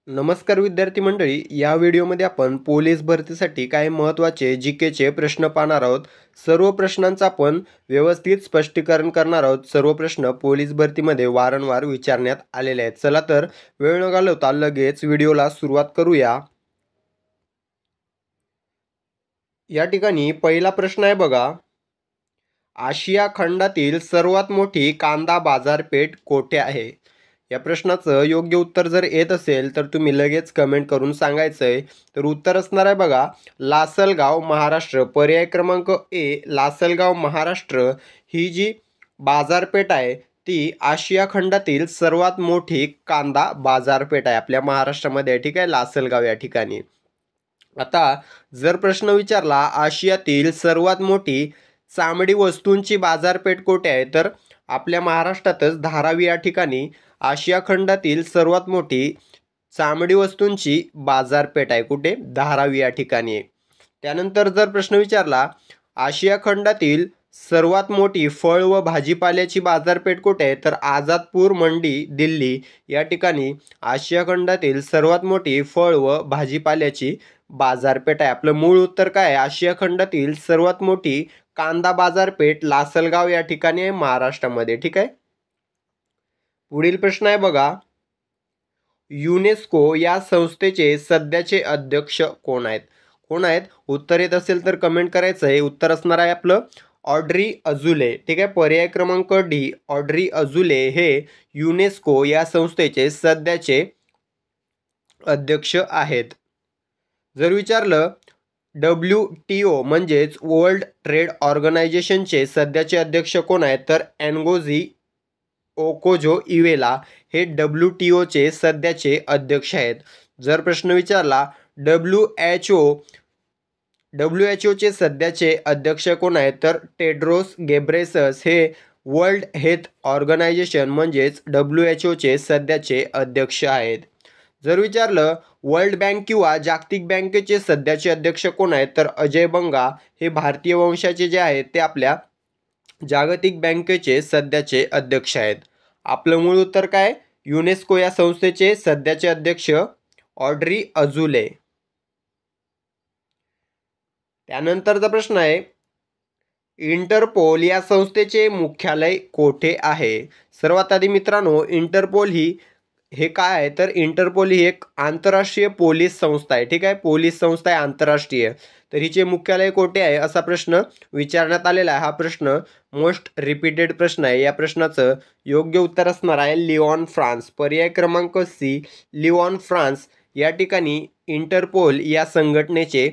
नमस्कार विद्यार्थी मंडळी, या व्हिडिओमध्ये आपण पोलीस भरतीसाठी काही महत्त्वाचे जीकेचे प्रश्न पाहणार आहोत। सर्व प्रश्नांचा आपण व्यवस्थित स्पष्टीकरण करणार आहोत। सर्व प्रश्न पोलीस भरतीमध्ये वारंवार विचारण्यात आलेले आहेत। चला तर वेळ न घालवता लगेच व्हिडिओला सुरुवात करूया। या ठिकाणी पहिला प्रश्न आहे बघा, आशिया खंडातील सर्वात मोठी कांदा बाजारपेठ कोठे आहे? या प्रश्नाचं योग्य उत्तर जर येत असेल तर तुम्ही लगेच कमेंट करून सांगायचं आहे। तर उत्तर असणार आहे बघा, लासलगाव महाराष्ट्र। पर्याय क्रमांक ए, लासलगाव महाराष्ट्र ही जी बाजारपेठ आहे ती आशिया खंडातील सर्वात मोठी कांदा बाजारपेठ आहे आपल्या महाराष्ट्रामध्ये, ठीक आहे, लासलगाव या ठिकाणी। आता जर प्रश्न विचारला आशियातील सर्वात मोठी चामडी वस्तूंची बाजारपेठ कोठे आहे, तर आपल्या महाराष्ट्रातच धारावी या ठिकाणी आशिया खंडातील सर्वात मोठी चामडी वस्तूंची बाजारपेठ आहे। कुठे? धारावी या ठिकाणी। त्यानंतर जर प्रश्न विचारला आशिया खंडातील सर्वात मोठी फळ व भाजीपाल्याची बाजारपेठ कुठे आहे, तर आझादपूर मंडी दिल्ली या ठिकाणी आशिया खंडातील सर्वात मोठी फळ व भाजीपाल्याची बाजारपेठ आहे। आपलं मूळ उत्तर काय आहे? आशिया खंडातील सर्वात मोठी कांदा बाजारपेठ लासलगाव या ठिकाणी आहे, महाराष्ट्रामध्ये, ठीक आहे। पुढील प्रश्न आहे बघा, युनेस्को या संस्थेचे सध्याचे अध्यक्ष कोण आहेत? कोण आहेत? उत्तर येत असेल तर कमेंट करायचं आहे। उत्तर असणार आहे आपलं ऑड्री अजुले, ठीक आहे। पर्याय क्रमांक डी, ऑड्री अजुले हे युनेस्को या संस्थेचे सध्याचे अध्यक्ष आहेत। जर विचारलं WTO म्हणजेच वर्ल्ड ट्रेड ऑर्गनायझेशनचे सध्याचे अध्यक्ष कोण आहेत, तर एनगोझी ओकोजो इवेला हे WTOचे सध्याचे अध्यक्ष आहेत। जर प्रश्न विचारला WHOचे सध्याचे अध्यक्ष कोण आहेत, तर टेड्रोस गेब्रेसस हे वर्ल्ड हेल्थ ऑर्गनायझेशन म्हणजेच WHOचे सध्याचे अध्यक्ष आहेत। जर विचारलं वर्ल्ड बँक किंवा जागतिक बँकेचे सध्याचे अध्यक्ष कोण आहेत, तर अजय बंगा हे भारतीय वंशाचे जे आहेत ते आपल्या जागतिक बँकेचे सध्याचे अध्यक्ष आहेत। आपलं मूळ उत्तर काय? युनेस्को या संस्थेचे सध्याचे अध्यक्ष ऑड्री अजुले। त्यानंतरचा प्रश्न आहे, इंटरपोल या संस्थेचे मुख्यालय कोठे आहे? सर्वात आधी मित्रांनो, इंटरपोल हे काय आहे, तर इंटरपोल ही एक आंतरराष्ट्रीय पोलीस संस्था आहे, ठीक आहे। पोलीस संस्था आहे आंतरराष्ट्रीय, तर हिचे मुख्यालय कोठे आहे असा प्रश्न विचारण्यात आलेला आहे। हा प्रश्न मोस्ट रिपीटेड प्रश्न आहे। या प्रश्नाचं योग्य उत्तर असणार आहे लिओन, फ्रान्स। पर्याय क्रमांक सी, लिओन, फ्रान्स या ठिकाणी इंटरपोल या संघटनेचे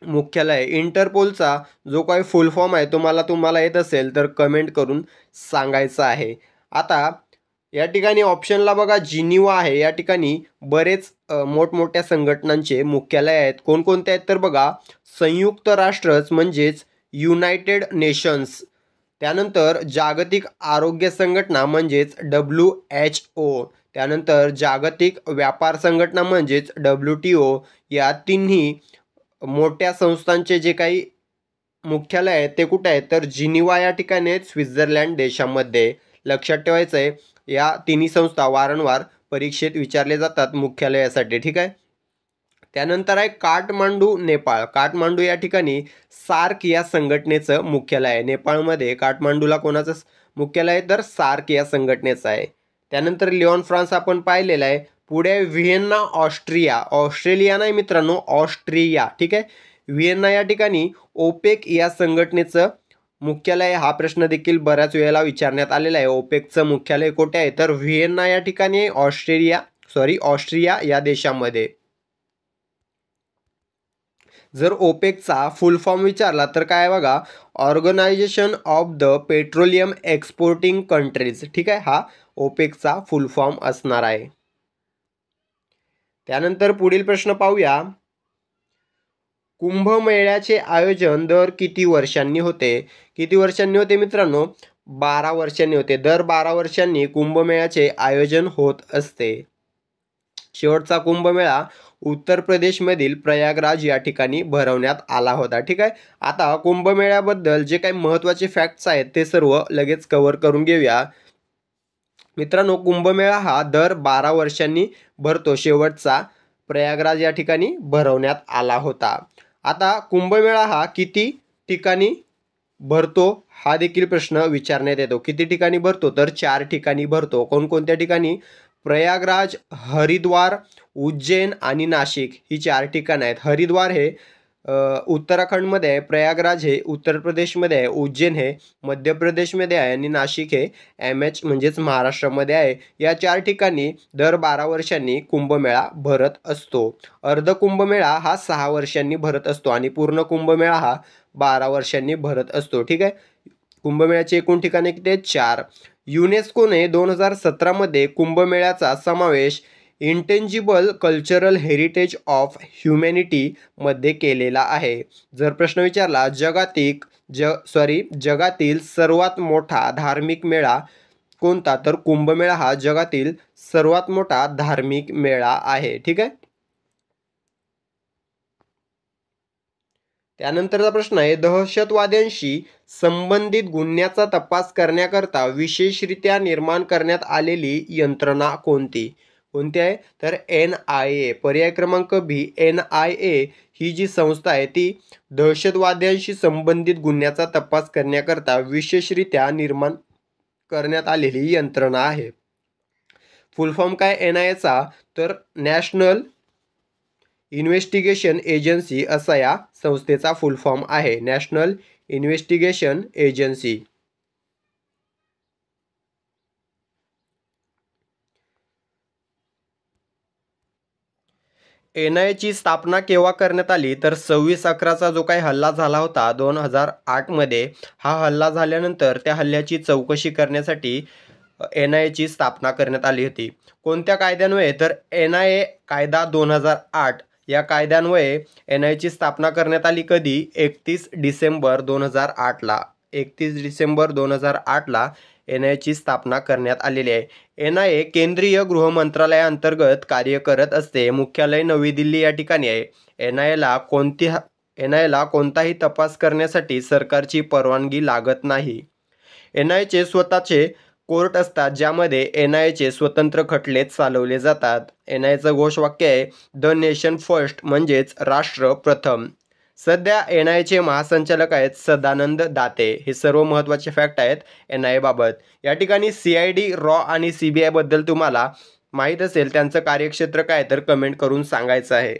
मुख्यालय। इंटरपोलचा जो काही फुल फॉर्म आहे तुम्हाला येत असेल तर कमेंट करून सांगायचं आहे। आता या ठिकाणी ऑप्शनला बघा जिनिव्हा आहे, या ठिकाणी बरेच मोठमोठ्या संघटनांचे मुख्यालय आहेत। कोणकोणते आहेत तर बघा, संयुक्त राष्ट्रच म्हणजेच युनायटेड नेशन्स, त्यानंतर जागतिक आरोग्य संघटना म्हणजेच WHO, त्यानंतर जागतिक व्यापार संघटना म्हणजेच WTO, या तिन्ही मोठ्या संस्थांचे जे काही मुख्यालय आहेत ते कुठे आहेत, तर जिनिव्हा या ठिकाणी आहेत, स्वित्झर्लंड देशामध्ये। लक्षात ठेवायचं आहे, या तिन्ही संस्था वारंवार परीक्षेत विचारले जातात मुख्यालयासाठी, ठीक आहे। त्यानंतर आहे काठमांडू, नेपाळ। काठमांडू या ठिकाणी सार्क या संघटनेचं मुख्यालय आहे। नेपाळमध्ये काठमांडूला कोणाचं मुख्यालय आहे, तर सार्क या संघटनेचं आहे। त्यानंतर लिओन, फ्रान्स आपण पाहिलेलं आहे। पुढे व्हिएन्ना, ऑस्ट्रिया। ऑस्ट्रेलिया नाही मित्रांनो, ऑस्ट्रिया, ठीक आहे। व्हिएन्ना या ठिकाणी ओपेक या संघटनेचं मुख्यालय। हा प्रश्न देखील बऱ्याच वेळेला विचारण्यात आलेला आहे, ओपेकचं मुख्यालय कोठे आहे, तर व्हिएन्ना या ठिकाणी ऑस्ट्रिया या देशामध्ये। जर ओपेकचा फुल फॉर्म विचारला तर काय बघा, organization of the petroleum exporting countries, ठीक आहे, हा ओपेकचा फुल फॉर्म असणार आहे। त्यानंतर पुढील प्रश्न पाहूया, कुंभमेळ्याचे आयोजन दर किती वर्षांनी होते? किती वर्षांनी होते मित्रांनो? 12 वर्षांनी होते। दर 12 वर्षांनी कुंभमेळ्याचे आयोजन होत असते। शेवटचा कुंभमेळा उत्तर प्रदेशमधील प्रयागराज या ठिकाणी भरवण्यात आला होता, ठीक आहे। आता कुंभमेळ्याबद्दल जे काही महत्त्वाचे फॅक्ट्स आहेत ते सर्व लगेच कव्हर करून घेऊया। मित्रांनो, कुंभमेळा हा दर 12 वर्षांनी भरतो. शेवटचा प्रयागराज या ठिकाणी भरवण्यात आला होता. आता कुंभमेळा हा किती ठिकाणी भरतो हा देखील प्रश्न विचारण्यात येतो. किती ठिकाणी भरतो तर 4 ठिकाणी भरतो. कोणकोणत्या ठिकाणी? प्रयागराज, हरिद्वार, उज्जैन आणि नाशिक ही 4 ठिकाणं आहेत. हरिद्वार हे उत्तराखंडमध्ये आहे, प्रयागराज हे उत्तर प्रदेशमध्ये आहे, उज्जैन हे मध्य प्रदेशमध्ये आहे आणि नाशिक हे MH म्हणजेच महाराष्ट्रामध्ये आहे. या 4 ठिकाणी दर 12 वर्षांनी कुंभमेळा भरत असतो. अर्ध कुंभमेळा हा 6 वर्षांनी भरत असतो आणि पूर्ण कुंभमेळा हा 12 वर्षांनी भरत असतो. ठीक आहे. कुंभमेळ्याची एकूण ठिकाणे किती आहेत? 4. युनेस्कोने 2017 मध्ये कुंभमेळ्याचा समावेश intangible cultural heritage of humanity मध्ये केलेला आहे. जर प्रश्न विचारला जगातील सर्वात मोठा धार्मिक मेळा कोणता तर कुंभमेळा हा जगातील सर्वात मोठा धार्मिक मेळा आहे. ठीक आहे. त्यानंतरचा प्रश्न आहे, दहशतवाद्यांशी संबंधित गुन्ह्याचा तपास करण्याकरता विशेषरित्या निर्माण करण्यात आलेली यंत्रणा कोणती? कोणती आहे तर NIA. पर्याय क्रमांक B. NIA ही जी संस्था आहे ती दहशतवाद्यांशी संबंधित गुन्ह्याचा तपास करण्याकरता विशेषरित्या निर्माण करण्यात आलेली यंत्रणा आहे. फुल फॉर्म काय NIA चा तर नॅशनल इन्व्हेस्टिगेशन एजन्सी असा या संस्थेचा फुल फॉर्म आहे. National investigation agency. NIA ची स्थापना केव्हा करण्यात आली तर 26/11चा जो काही हल्ला झाला होता 2008 मध्ये, हा हल्ला झाल्यानंतर त्या हल्ल्याची चौकशी करण्यासाठी NIA ची स्थापना करण्यात आली होती. कोणत्या कायद्यान्वये तर NIA कायदा 2008 या कायद्यान्वये NIA ची स्थापना करण्यात आली. कधी? 31 डिसेंबर 2008ला. 31 डिसेंबर 2008ला NIA ची स्थापना करण्यात आलेली आहे. NIA केंद्रीय गृह मंत्रालयाअंतर्गत कार्य करत असते. मुख्यालय नवी दिल्ली या ठिकाणी आहे. NIA ला कोणताही तपास करण्यासाठी सरकारची परवानगी लागत नाही. NIA चे स्वतःचे कोर्ट असतात ज्यामध्ये NIA चे स्वतंत्र खटले चालवले जातात. NIA चं घोषवाक्य आहे द नेशन फर्स्ट म्हणजेच राष्ट्र प्रथम. सध्या NIA चे महासंचालक आहेत सदानंद दाते. हे सर्व महत्त्वाचे फॅक्ट आहेत NIA बाबत. या ठिकाणी CID, रॉ आणि CBI बद्दल तुम्हाला माहीत असेल, त्यांचं कार्यक्षेत्र काय तर कमेंट करून सांगायचं आहे.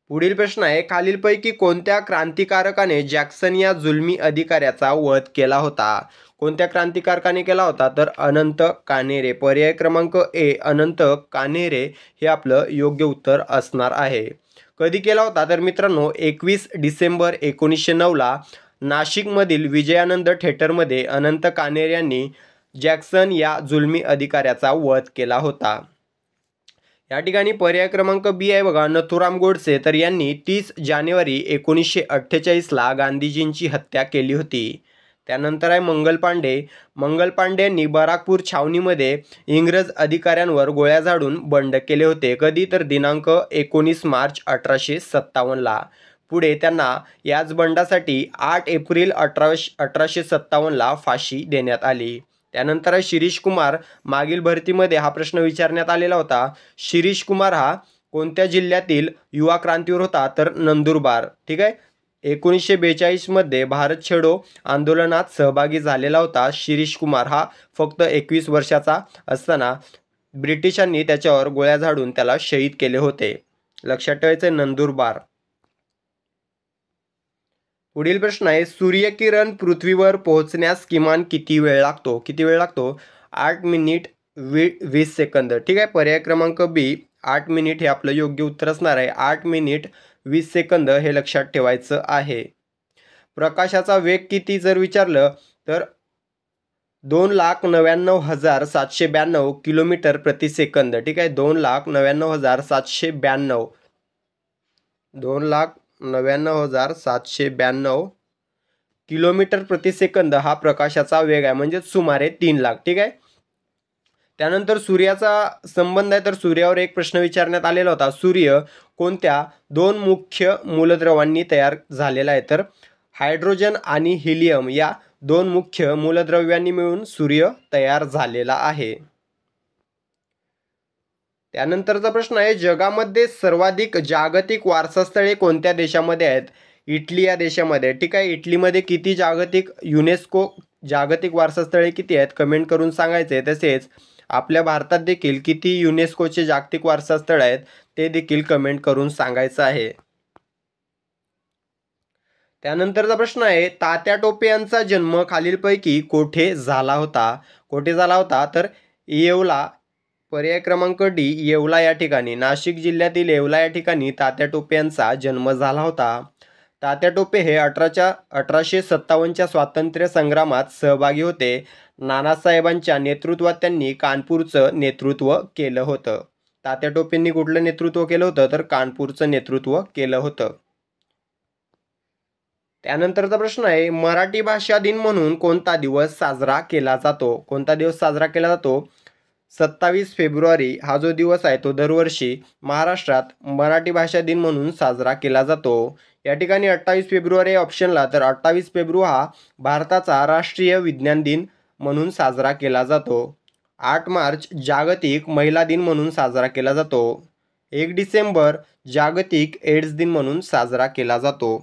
पुढील प्रश्न आहे, खालीलपैकी कोणत्या क्रांतिकारकाने जॅक्सन या जुलमी अधिकाऱ्याचा वध केला होता? कोणत्या क्रांतिकारकाने केला होता तर अनंत कान्हेरे. पर्याय क्रमांक A. अनंत कान्हेरे हे आपलं योग्य उत्तर असणार आहे. कधी केला होता तर मित्रांनो 21 डिसेंबर 1909ला नाशिकमधील विजयानंद थिएटरमध्ये अनंत कान्हेरे यांनी जॅक्सन या जुलमी अधिकाऱ्याचा वध केला होता. या ठिकाणी पर्याय क्रमांक B आहे बघा, नथुराम गोडसे. तर यांनी 30 जानेवारी 1948ला गांधीजींची हत्या केली होती. त्यानंतर आहे मंगल पांडे. मंगल पांडेंनी बराकपूर छावणीमध्ये इंग्रज अधिकाऱ्यांवर गोळ्या झाडून बंड केले होते. कधी तर दिनांक 19 मार्च 1857ला. पुढे त्यांना याच बंडासाठी 8 एप्रिल 1857ला फाशी देण्यात आली. त्यानंतर आहे शिरीष कुमार. मागील भरतीमध्ये हा प्रश्न विचारण्यात आलेला होता. शिरीष कुमार हा कोणत्या जिल्ह्यातील युवा क्रांतीवर होता तर नंदुरबार. ठीक आहे. 1942 मध्ये भारत छेडो आंदोलनात सहभागी झालेला होता. शिरीष कुमार हा फक्त 21 वर्षाचा असताना ब्रिटिशांनी त्याच्यावर गोळ्या झाडून त्याला शहीद केले होते. लक्षात ठेवायचे नंदुरबार. पुढील प्रश्न आहे, सूर्यकिरण पृथ्वीवर पोहोचण्यास किमान किती वेळ लागतो? किती वेळ लागतो? 8 मिनिट 20 सेकंद. ठीक आहे. पर्याय क्रमांक B. 8 मिनिट हे आपलं योग्य उत्तर असणार आहे. 8 मिनिट 20 सेकंद हे लक्षात ठेवायचं आहे. प्रकाशाचा वेग किती जर विचारलं तर 2,99,792 किलोमीटर प्रति सेकंद. ठीक आहे. 2,99,792 2,99,792 किलोमीटर प्रति सेकंद हा प्रकाशाचा वेग आहे, म्हणजे सुमारे 3 लाख. ठीक आहे. त्यानंतर सूर्याचा संबंध आहे तर सूर्यावर एक प्रश्न विचारण्यात आलेला होता. सूर्य कोणत्या 2 मुख्य मूलद्रव्यांनी तयार झालेला आहे तर हायड्रोजन आणि हिलियम या दोन मुख्य मूलद्रव्यांनी मिळून सूर्य तयार झालेला आहे. त्यानंतरचा प्रश्न आहे, जगामध्ये सर्वाधिक जागतिक वारसास्थळे कोणत्या देशामध्ये आहेत? इटली या देशामध्ये. ठीक आहे, इटलीमध्ये किती जागतिक युनेस्को जागतिक वारसास्थळे किती आहेत कमेंट करून सांगायचे. तसेच आपल्या भारतात देखील किती युनेस्कोचे जागतिक वारसास्थळ आहेत ते देखील कमेंट करून सांगायचं आहे. त्यानंतरचा प्रश्न आहे, तात्या टोपे यांचा जन्म खालीलपैकी कोठे झाला होता? कोठे झाला होता? तर येवला. पर्याय क्रमांक डी येवला या ठिकाणी. नाशिक जिल्ह्यातील येवला या ठिकाणी तात्या टोपे यांचा जन्म झाला होता. तात्या टोपे हे 1857च्या स्वातंत्र्य संग्रामात सहभागी होते. नानासाहेबांच्या नेतृत्वात त्यांनी कानपूरचं नेतृत्व केलं होतं. तात्या टोपेंनी कुठलं नेतृत्व केलं होतं? तर कानपूरचं नेतृत्व केलं होतं. त्यानंतरचा प्रश्न आहे, मराठी भाषा दिन म्हणून कोणता दिवस साजरा केला जातो? कोणता दिवस साजरा केला जातो? 27 फेब्रुवारी हा जो दिवस आहे तो दरवर्षी महाराष्ट्रात मराठी भाषा दिन म्हणून साजरा केला जातो. या ठिकाणी 28 फेब्रुवारी ऑप्शनला, तर 28 फेब्रुवारी हा भारताचा राष्ट्रीय विज्ञान दिन म्हणून साजरा केला जातो. 8 मार्च जागतिक महिला दिन म्हणून साजरा केला जातो. 1 डिसेंबर जागतिक एड्स दिन म्हणून साजरा केला जातो.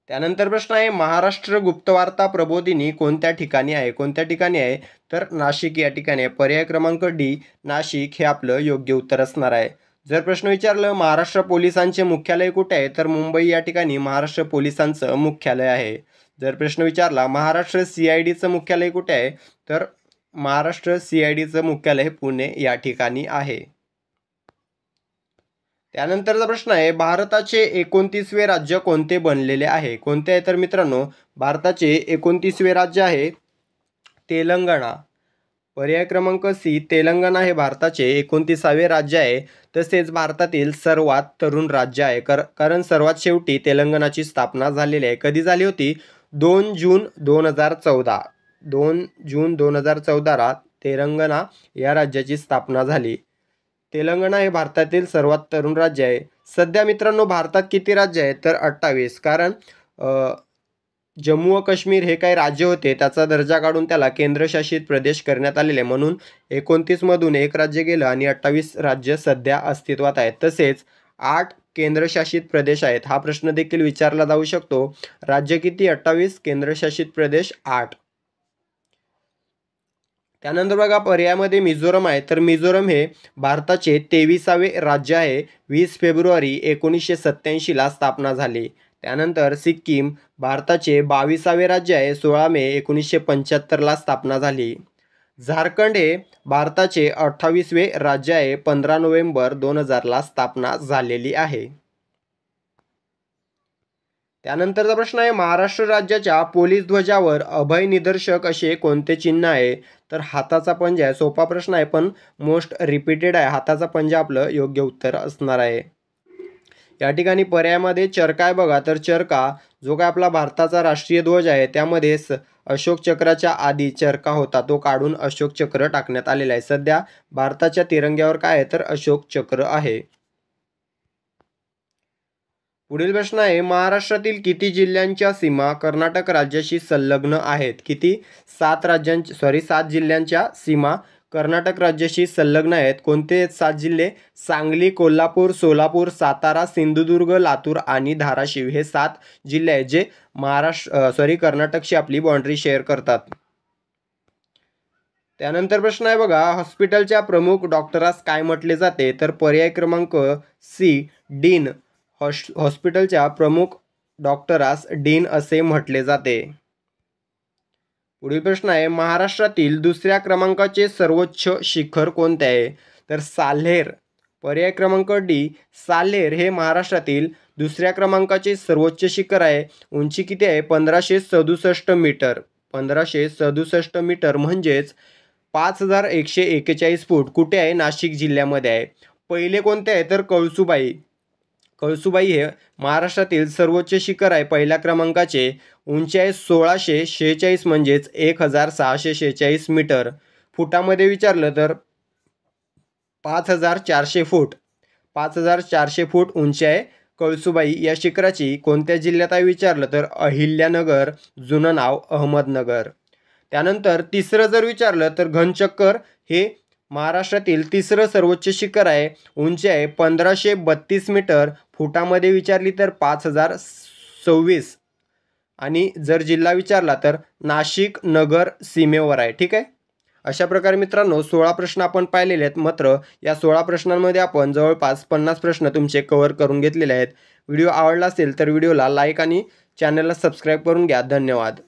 त्यानंतर प्रश्न आहे, महाराष्ट्र गुप्तवार्ता प्रबोधिनी कोणत्या ठिकाणी आहे? कोणत्या ठिकाणी आहे? तर नाशिक या ठिकाणी आहे. पर्याय क्रमांक डी नाशिक हे आपलं योग्य उत्तर असणार आहे. जर प्रश्न विचारलं महाराष्ट्र पोलिसांचे मुख्यालय कुठे आहे? तर मुंबई या ठिकाणी महाराष्ट्र पोलिसांचं मुख्यालय आहे. जर प्रश्न विचारला महाराष्ट्र CIDचं मुख्यालय कुठे आहे? तर महाराष्ट्र CIDचं मुख्यालय पुणे या ठिकाणी आहे. त्यानंतरचा प्रश्न आहे, भारताचे 29वे राज्य कोणते बनलेले आहे? कोणते आहे? तर मित्रांनो भारताचे 29वे राज्य आहे तेलंगणा. पर्याय क्रमांक सी तेलंगणा हे भारताचे 29वे राज्य आहे. तसेच भारतातील सर्वात तरुण राज्य आहे. कारण सर्वात शेवटी तेलंगणाची स्थापना झालेली आहे. कधी झाली होती? 2 जून 2014. 2 जून 2014 तेलंगणा या राज्याची स्थापना झाली. तेलंगणा हे भारतातील सर्वात तरुण राज्य आहे. सध्या मित्रांनो भारतात किती राज्य आहेत? तर 28. कारण जम्मू व काश्मीर हे काही राज्य होते, त्याचा दर्जा काढून त्याला केंद्रशासित प्रदेश करण्यात आलेले, म्हणून 29 मधून एक राज्य गेलं आणि 28 राज्य सध्या अस्तित्वात आहेत. तसेच 8 केंद्रशासित प्रदेश आहेत. हा प्रश्न देखील विचारला जाऊ शकतो. राज्य किती? 28, केंद्रशासित प्रदेश 8. त्यानंतर बघा पर्यायामध्ये मिझोरम आहे. तर मिझोरम हे भारताचे 23वे राज्य आहे. 20 फेब्रुवारी 1987ला स्थापना झाली. त्यानंतर सिक्कीम भारताचे 22वे राज्य आहे. 16 मे 1975ला स्थापना झाली. झारखंड हे भारताचे 28वे राज्य आहे. 15 नोव्हेंबर 2000ला स्थापना झालेली आहे. त्यानंतरचा प्रश्न आहे, महाराष्ट्र राज्याच्या पोलीस ध्वजावर अभय निदर्शक असे कोणते चिन्ह आहे? तर हाताचा पंजा आहे. सोपा प्रश्न आहे पण मोस्ट रिपीटेड आहे. हाताचा पंजा आपलं योग्य उत्तर असणार आहे. या ठिकाणी पर्यायामध्ये चरखा आहे बघा. तर चरखा जो काय आपला भारताचा राष्ट्रीय ध्वज आहे त्यामध्ये अशोक चक्राच्या आधी चरखा होता, तो काढून अशोक चक्र टाकण्यात आलेला आहे. सध्या भारताच्या तिरंग्यावर काय आहे? तर अशोक चक्र आहे. पुढील प्रश्न आहे, महाराष्ट्रातील किती जिल्ह्यांच्या सीमा कर्नाटक राज्याशी संलग्न आहेत? किती? 7 जिल्ह्यांच्या सीमा कर्नाटक राज्याशी संलग्न आहेत. कोणते 7 जिल्हे? सांगली, कोल्हापूर, सोलापूर, सातारा, सिंधुदुर्ग, लातूर आणि धाराशिव हे 7 जिल्हे आहेत जे कर्नाटकशी आपली बाउंड्री शेअर करतात. त्यानंतर प्रश्न आहे बघा, हॉस्पिटलच्या प्रमुख डॉक्टरास काय म्हटले जाते? तर पर्याय क्रमांक सी डीन. हॉस्पिटलच्या प्रमुख डॉक्टरास डीन असे म्हटले जाते. पुढील प्रश्न आहे, महाराष्ट्रातील दुसऱ्या क्रमांकाचे सर्वोच्च शिखर कोणते आहे? तर साल्हेर. पर्याय क्रमांक डी साल्हेर हे महाराष्ट्रातील दुसऱ्या क्रमांकाचे सर्वोच्च शिखर आहे. उंची किती आहे? 1567 मीटर. 1567 मीटर म्हणजेच 5141 फूट. कुठे आहे? नाशिक जिल्ह्यामध्ये आहे. पहिले कोणते आहे? तर कळसुबाई. कळसुबाई हे महाराष्ट्रातील सर्वोच्च शिखर आहे पहिल्या क्रमांकाचे. उंची आहे 1646 म्हणजेच 1646 मीटर. फुटामध्ये विचारलं तर 5400 फूट. 5400 फूट उंची आहे कळसुबाई या शिखराची कोणत्या जिल्ह्यात आहे विचारलं तर अहिल्यानगर, जुनं नाव अहमदनगर. त्यानंतर तिसरं जर विचारलं तर घनचक्कर हे महाराष्ट्रातील तिसरं सर्वोच्च शिखर आहे. उंची आहे 1532 मीटर. फुटामध्ये विचारली तर 5026. आणि जर जिल्हा विचारला तर नाशिक नगर सीमेवर आहे. ठीक आहे. अशा प्रकारे मित्रांनो 16 प्रश्न आपण पाहिलेले आहेत. मात्र या 16 प्रश्नांमध्ये आपण जवळपास 50 प्रश्न तुमचे कव्हर करून घेतलेले आहेत. व्हिडिओ आवडला असेल तर व्हिडिओला लाईक आणि चॅनलला सबस्क्राईब करून घ्या. धन्यवाद.